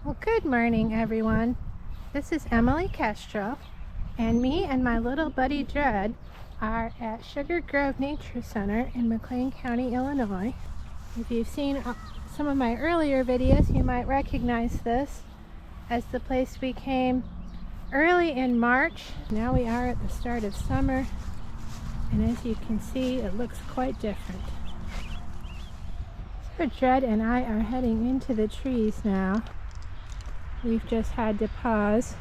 Well, good morning, everyone. This is Emily Castro, and me and my little buddy Dredd are at Sugar Grove Nature Center in McLean County, Illinois. If you've seen some of my earlier videos, you might recognize this as the place we came early in March. Now we are at the start of summer, and as you can see, it looks quite different. So Dredd and I are heading into the trees now. We've just had to pause.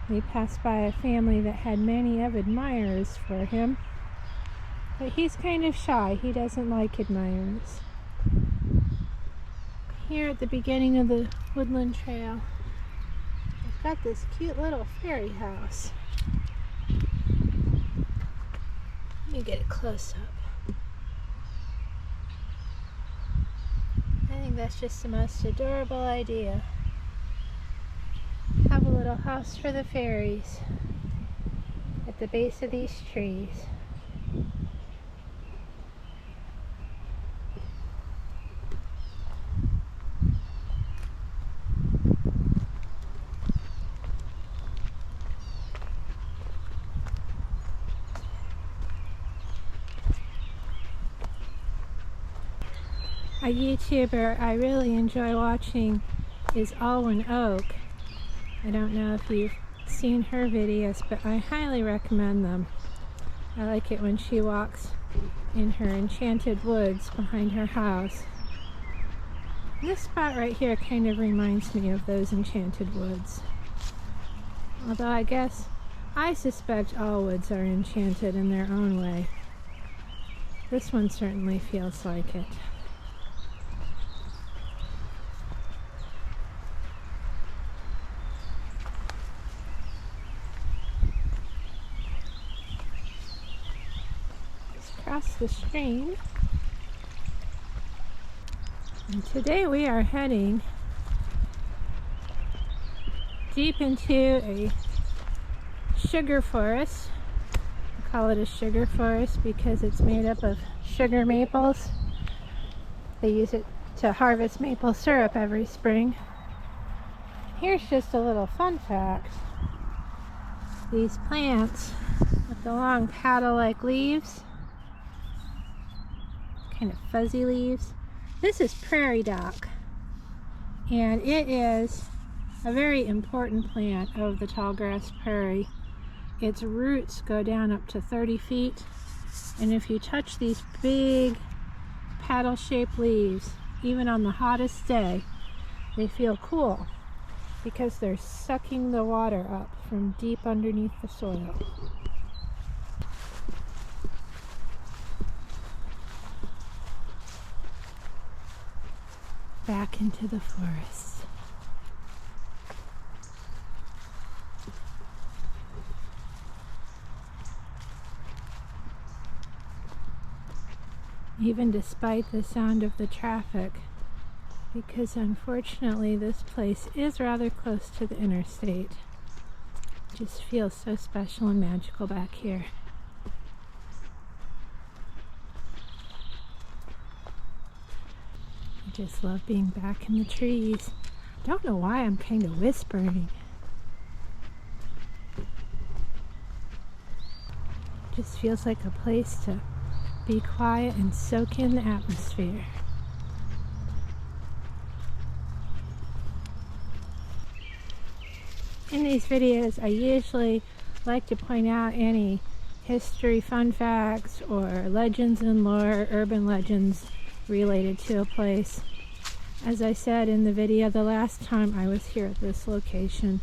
We passed by a family that had many admirers for him, but he's kind of shy. He doesn't like admirers. Here at the beginning of the woodland trail, we've got this cute little fairy house. Let me get it close up. I think that's just the most adorable idea. Have a little house for the fairies at the base of these trees. A YouTuber I really enjoy watching is Alwyn Oak. I don't know if you've seen her videos, but I highly recommend them. I like it when she walks in her enchanted woods behind her house. This spot right here kind of reminds me of those enchanted woods. Although I suspect all woods are enchanted in their own way. This one certainly feels like it. Across the stream, and today we are heading deep into a sugar forest. I call it a sugar forest because it's made up of sugar maples. They use it to harvest maple syrup every spring. Here's just a little fun fact. These plants with the long paddle-like leaves, kind of fuzzy leaves. This is prairie dock, and it is a very important plant of the tallgrass prairie. Its roots go down up to 30 feet, and if you touch these big paddle-shaped leaves, even on the hottest day, they feel cool because they're sucking the water up from deep underneath the soil. Back into the forest. Even despite the sound of the traffic, because unfortunately this place is rather close to the interstate. It just feels so special and magical back here. Just love being back in the trees. Don't know why I'm kind of whispering. Just feels like a place to be quiet and soak in the atmosphere. In these videos, I usually like to point out any history, fun facts, or legends and lore, urban legends related to a place. As I said in the video the last time I was here at this location,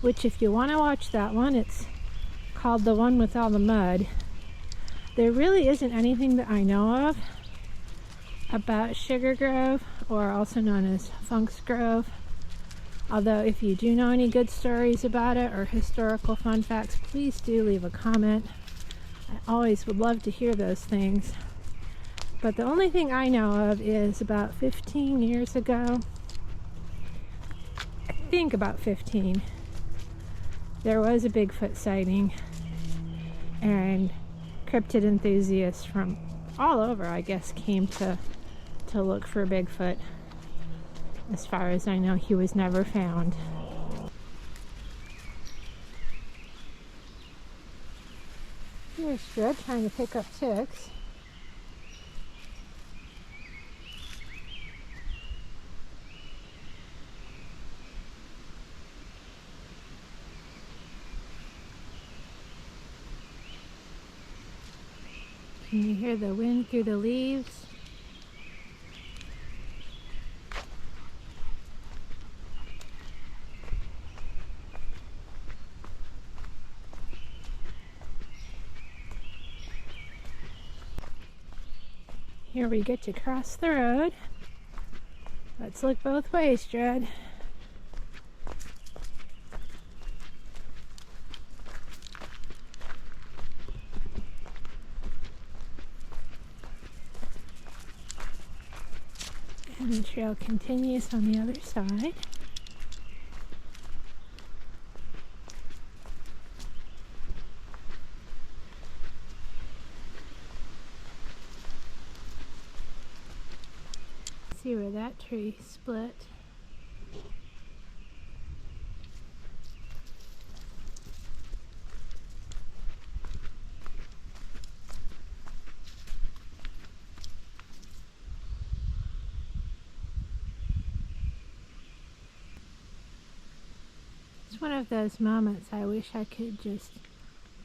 which if you want to watch that one, it's called The One with All the Mud. There really isn't anything that I know of about Sugar Grove, or also known as Funk's Grove. Although if you do know any good stories about it or historical fun facts, please do leave a comment. I always would love to hear those things. But the only thing I know of is about 15 years ago, I think about 15, there was a Bigfoot sighting, and cryptid enthusiasts from all over, I guess, came to look for Bigfoot. As far as I know, he was never found. Here's Dredd trying to pick up ticks. Can you hear the wind through the leaves? Here we get to cross the road. Let's look both ways, Dredd. And the trail continues on the other side. See where that tree split. It's one of those moments I wish I could just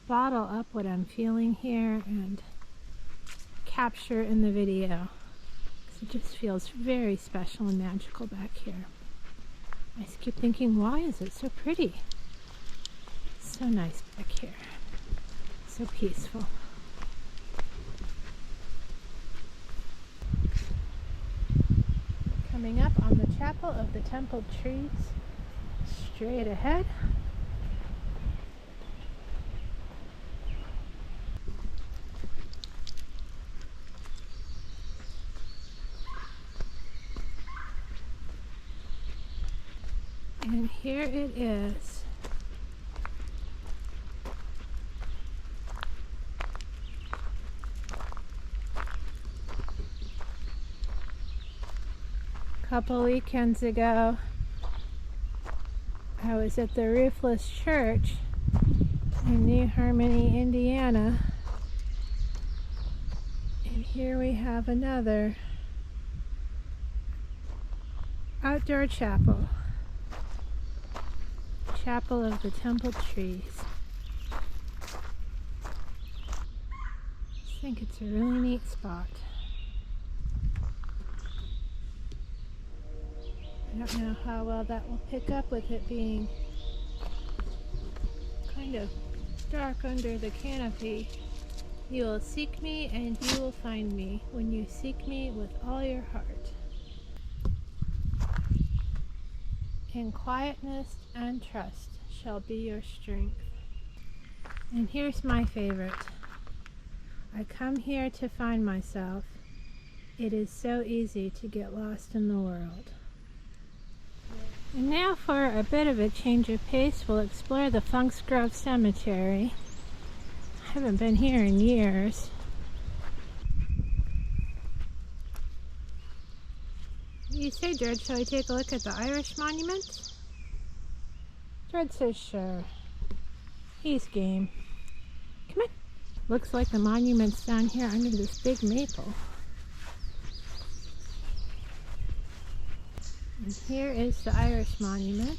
bottle up what I'm feeling here and capture in the video. It just feels very special and magical back here. I just keep thinking, why is it so pretty? It's so nice back here. So peaceful. Coming up on the Chapel of the Temple Trees, straight ahead. And here it is. A couple weekends ago, I was at the Roofless Church in New Harmony, Indiana. And here we have another outdoor chapel. Chapel of the Temple Trees. I think it's a really neat spot. I don't know how well that will pick up with it being kind of dark under the canopy. You will seek me and you will find me when you seek me with all your heart. In quietness and trust shall be your strength. And here's my favorite. I come here to find myself. It is so easy to get lost in the world. And now for a bit of a change of pace, we'll explore the Funks Grove Cemetery. I haven't been here in years. You say, Dredd, shall we take a look at the Irish monument? Dredd says sure. He's game. Come on. Looks like the monument's down here under this big maple. And here is the Irish monument.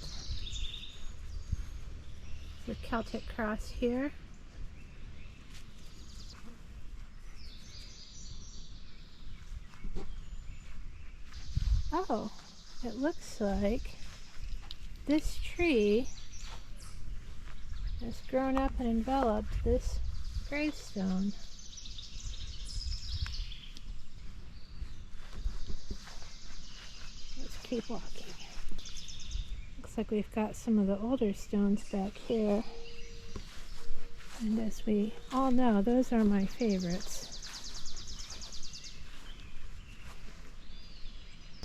There's a Celtic cross here. Oh, it looks like this tree has grown up and enveloped this gravestone. Let's keep walking. Looks like we've got some of the older stones back here. And as we all know, those are my favorites.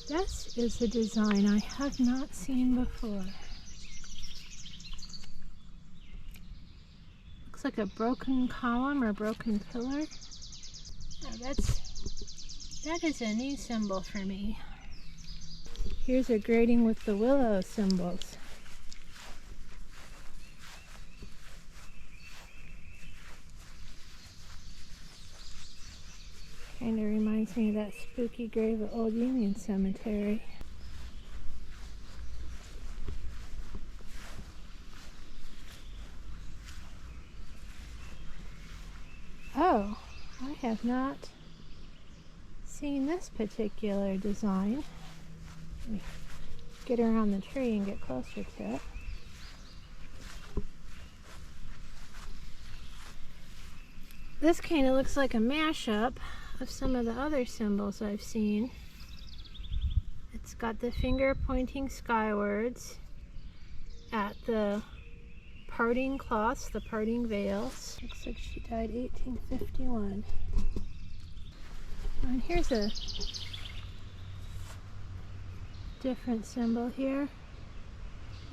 This is a design I have not seen before. Looks like a broken column or broken pillar. Oh, that is a new symbol for me. Here's a grading with the willow symbols. Kind of reminds me of that spooky grave at Old Union Cemetery. Oh, I have not seen this particular design. Let me get around the tree and get closer to it. This kind of looks like a mashup of some of the other symbols I've seen. It's got the finger pointing skywards at the parting cloths, the parting veils. Looks like she died 1851. And here's a different symbol here.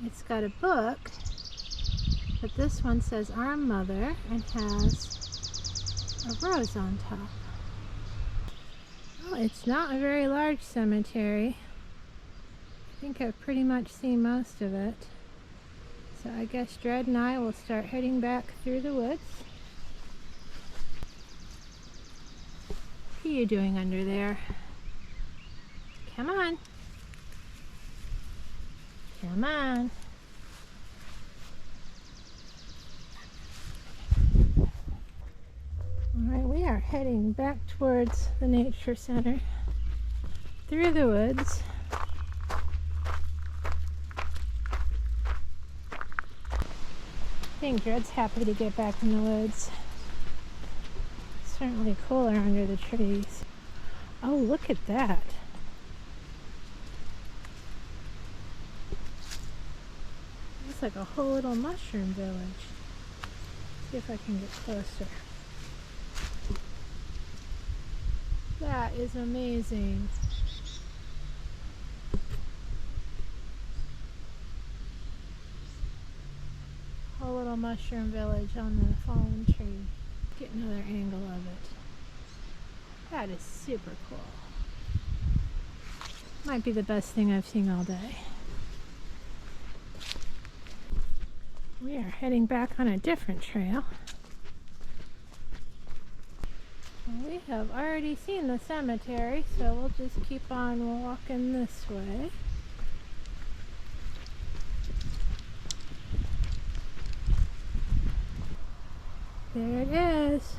It's got a book, but this one says Our Mother and has a rose on top. Well, it's not a very large cemetery. I think I've pretty much seen most of it. So I guess Dredd and I will start heading back through the woods. What are you doing under there? Come on. Come on. Alright, we are heading back towards the nature center through the woods. I think Dredd's happy to get back in the woods. It's certainly cooler under the trees. Oh, look at that. It's like a whole little mushroom village. See if I can get closer. That is amazing. Whole little mushroom village on the fallen tree. Get another angle of it. That is super cool. Might be the best thing I've seen all day. We are heading back on a different trail. We have already seen the cemetery, so we'll just keep on walking this way. There it is.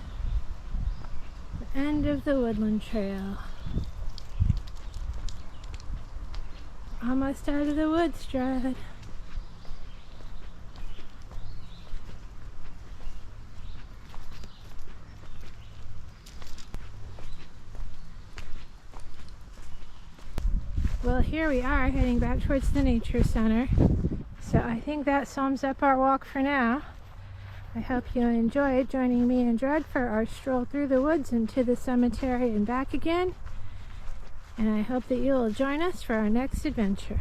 The end of the woodland trail. Almost out of the woods, Dredd. Well, here we are heading back towards the nature center. So I think that sums up our walk for now. I hope you enjoyed joining me and Dredd for our stroll through the woods into the cemetery and back again. And I hope that you will join us for our next adventure.